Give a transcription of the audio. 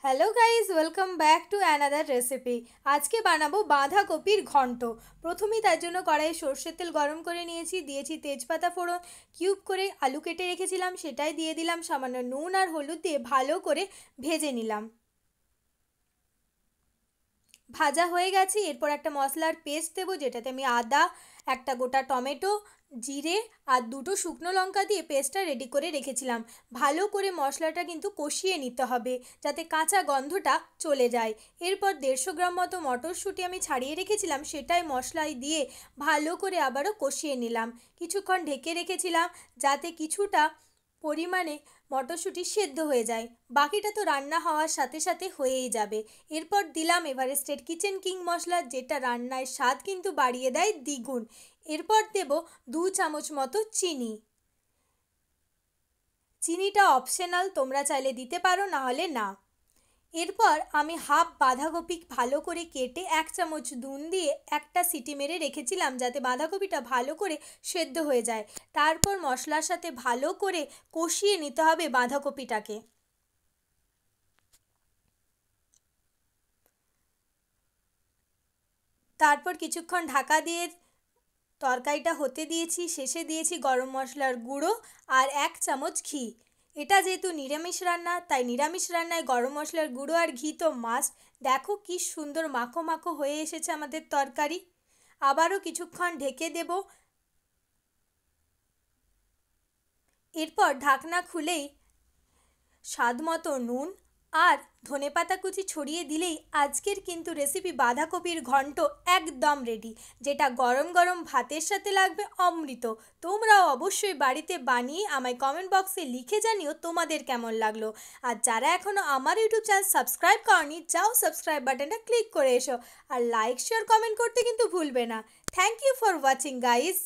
Hello guys, welcome back to another recipe. আজকে বানাবো বাঁধাকপির ঘন্ট। প্রথমেই তার জন্য কড়াইয়ে সর্ষের তেল গরম করে দিয়েছি তেজপাতা ফোড়ন, কিউব করে আলু কেটে রেখেছিলাম সেটাই দিয়ে দিলাম, সামান্য নুন আর হলুদ দিয়ে ভালো করে ভেজে নিলাম। ভাজা হয়ে গেছে, এরপর একটা মশলার পেস্ট দেবো যেটাতে আমি আদা, একটা গোটা টমেটো, জিরে আর দুটো শুকনো লঙ্কা দিয়ে পেস্টটা রেডি করে রেখেছিলাম। ভালো করে মশলাটা কিন্তু কষিয়ে নিতে হবে যাতে কাঁচা গন্ধটা চলে যায়। এরপর 150 গ্রাম মতো মটরশুঁটি আমি ছাড়িয়ে রেখেছিলাম, সেটাই মশলায় দিয়ে ভালো করে আবারও কষিয়ে নিলাম। কিছুক্ষণ ঢেকে রেখেছিলাম যাতে কিছুটা পরিমাণে মটরশুঁটি সেদ্ধ হয়ে যায়। বাকিটা তো রান্না হওয়ার সাথে সাথে হয়েই যাবে। এরপর দিলাম এভারেস্টের কিচেন কিং মশলা, যেটা রান্নায় স্বাদ কিন্তু বাড়িয়ে দেয় দ্বিগুণ। এরপর দেব 2 চামচ মতো চিনি। চিনিটা অপশনাল, তোমরা চাইলে দিতে পারো, না হলে না। এরপর আমি হাফ বাঁধাকপি ভালো করে কেটে 1 চামচ নুন দিয়ে একটা সিটি মেরে রেখেছিলাম যাতে বাঁধাকপিটা ভালো করে সেদ্ধ হয়ে যায়। তারপর মশলার সাথে ভালো করে কষিয়ে নিতে হবে বাঁধাকপিটাকে। তারপর কিছুক্ষণ ঢাকা দিয়ে তরকারিটা হতে দিয়েছি। শেষে দিয়েছি গরম মশলার গুঁড়ো আর 1 চামচ ঘি। এটা যেহেতু নিরামিষ রান্না, তাই নিরামিষ রান্নায় গরম মশলার গুঁড়ো আর ঘি তো মাস্ট। দেখো কি সুন্দর মাখো মাখো হয়ে এসেছে আমাদের তরকারি। আবারও কিছুক্ষণ ঢেকে দেব। এরপর ঢাকনা খুলেই স্বাদ মতো নুন আর ধনেপাতা কুচি ছড়িয়ে দিলেই আজকের কিন্তু রেসিপি বাঁধাকপির ঘন্ট একদম রেডি, যেটা গরম গরম ভাতের সাথে লাগবে অমৃত। তোমরাও অবশ্যই বাড়িতে বানিয়ে আমায় কমেন্ট বক্সে লিখে জানিও তোমাদের কেমন লাগলো। আর যারা এখনও আমার ইউটিউব চ্যানেল সাবস্ক্রাইব করনি, যাও সাবস্ক্রাইব বাটনটা ক্লিক করে এসো। আর লাইক শেয়ার কমেন্ট করতে কিন্তু ভুলবে না। Thank you for watching guys.